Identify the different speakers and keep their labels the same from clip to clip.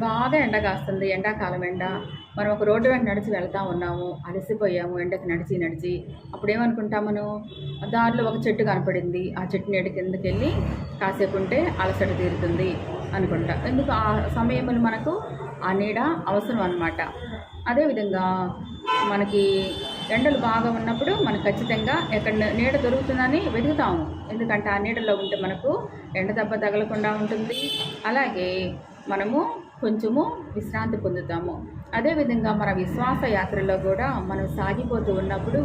Speaker 1: బాగా ఎండ కాస్తుంది. ఎండాకాలం ఎండ. మనం ఒక రోడ్డు వెంట నడిచి వెళ్తా ఉన్నాము. అలసిపోయాము ఎండకి నడిచి, నడిచి. అప్పుడేమనుకుంటాం మనం, దారిలో ఒక చెట్టు కనపడింది. ఆ చెట్టు నీడ కిందకెళ్ళి కాసేపుంటే అలసట తీరుతుంది అనుకుంటా. ఎందుకు ఆ సమయంలో మనకు ఆ నీడ అవసరం అనమాట. అదేవిధంగా మనకి ఎండలు బాగా ఉన్నప్పుడు మనకు ఖచ్చితంగా ఎక్కడ నీడ దొరుకుతుందని వెతుకుతాము. ఎందుకంటే ఆ నీడలో ఉంటే మనకు ఎండ దెబ్బ తగలకుండా ఉంటుంది. అలాగే మనము కొంచెము విశ్రాంతి పొందుతాము. అదేవిధంగా మన విశ్వాస యాత్రలో కూడా మనం సాగిపోతూ ఉన్నప్పుడు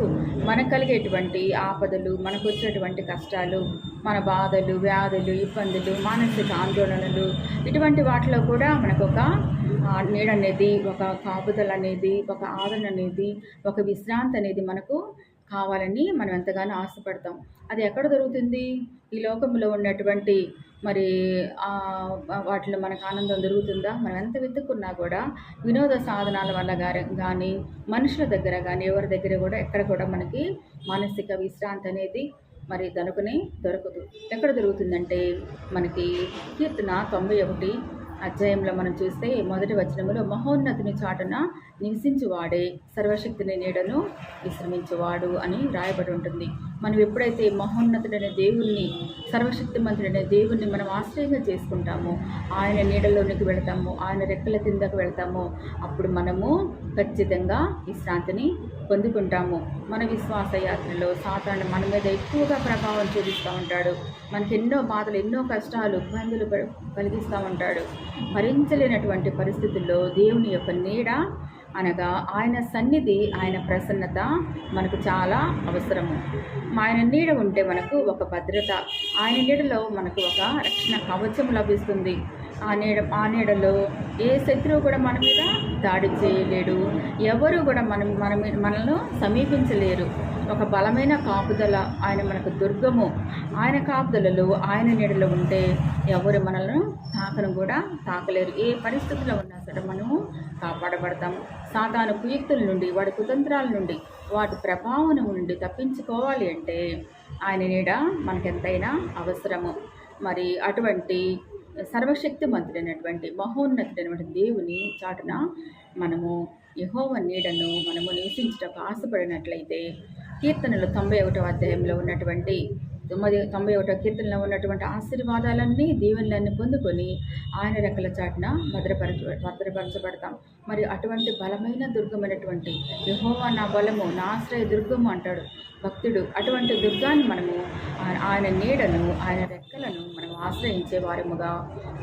Speaker 1: మనకు కలిగేటువంటి ఆపదలు, మనకు వచ్చేటువంటి కష్టాలు, మన బాధలు, వ్యాధులు, ఇబ్బందులు, మానసిక ఆందోళనలు, ఇటువంటి వాటిలో కూడా మనకు ఒక నీడ అనేది, ఒక కాపుదల అనేది, ఒక ఆదరణ అనేది, ఒక విశ్రాంతి అనేది మనకు కావాలని మనం ఎంతగానో ఆశపడతాం. అది ఎక్కడ దొరుకుతుంది? ఈ లోకంలో ఉన్నటువంటి మరి వాటిలో మనకు ఆనందం దొరుకుతుందా? మనం ఎంత వెతుక్కున్నా కూడా వినోద సాధనాల వల్ల కానీ మనుషుల దగ్గర కానీ ఎవరి దగ్గర కూడా ఎక్కడ కూడా మనకి మానసిక విశ్రాంతి అనేది మరి దొరకదు. ఎక్కడ దొరుకుతుందంటే మనకి కీర్తన 91 అధ్యాయంలో మనం చూస్తే మొదటి వచనములో మహోన్నతుని చాటున నివసించువాడే సర్వశక్తిని నీడను విశ్రమించువాడు అని రాయబడి ఉంటుంది. మనం ఎప్పుడైతే మహోన్నతుడైన దేవుణ్ణి, సర్వశక్తిమంతుడైన దేవుణ్ణి మనం ఆశ్రయంగా చేసుకుంటామో, ఆయన నీడలోనికి వెళతాము, ఆయన రెక్కల కిందకు వెళతాము, అప్పుడు మనము ఖచ్చితంగా విశ్రాంతిని పొందుకుంటాము. మన విశ్వాస యాత్రలో సాతాను మన మీద ఎక్కువగా ప్రభావం చూపిస్తూ ఉంటాడు. మనకి ఎన్నో బాధలు, ఎన్నో కష్టాలు, ఇబ్బందులు కలిగిస్తూ ఉంటాడు. భరించలేనటువంటి పరిస్థితుల్లో దేవుని యొక్క నీడ అనగా ఆయన సన్నిధి, ఆయన ప్రసన్నత మనకు చాలా అవసరము. ఆయన నీడ ఉంటే మనకు ఒక భద్రత, ఆయన నీడలో మనకు ఒక రక్షణ కవచం లభిస్తుంది. ఆ నీడలో ఏ శత్రువు కూడా మన మీద దాడి చేయలేడు, ఎవరు కూడా మనల్ని సమీపించలేరు. ఒక బలమైన కాపుదల, ఆయన మనకు దుర్గము. ఆయన కాపుదలలో, ఆయన నీడలో ఉంటే ఎవరు మనల్ని తాకను కూడా తాకలేరు. ఏ పరిస్థితిలో ఉన్నా సరే మనము కాపాడబడతాము. సాతాను కుయుక్తుల నుండి, వాడి కుతంత్రాల నుండి, వాటి ప్రభావం నుండి తప్పించుకోవాలి అంటే ఆయన నీడ మనకెంతైనా అవసరము. మరి అటువంటి సర్వశక్తిమంతుడైనటువంటి మహోన్నతుడైనటువంటి దేవుని చాటున మనము యెహోవా నీడను మనము నివసించుటకు ఆశపడినట్లయితే కీర్తనలు 91వ అధ్యాయంలో ఉన్నటువంటి 91వ కీర్తనలో ఉన్నటువంటి ఆశీర్వాదాలన్నీ, దీవెనలన్నీ పొందుకొని ఆయన రెక్కల చాటున భద్రపరచబడతాం. మరి అటువంటి బలమైన దుర్గమైనటువంటి యెహోవా నా బలము, నా ఆశ్రయ దుర్గము అంటాడు భక్తుడు. అటువంటి దుర్గాన్ని మనము, ఆయన నీడను, ఆయన రెక్కలను మనం ఆశ్రయించే వారముగా,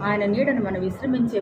Speaker 1: ఆయన నీడను మనం విశ్రమించే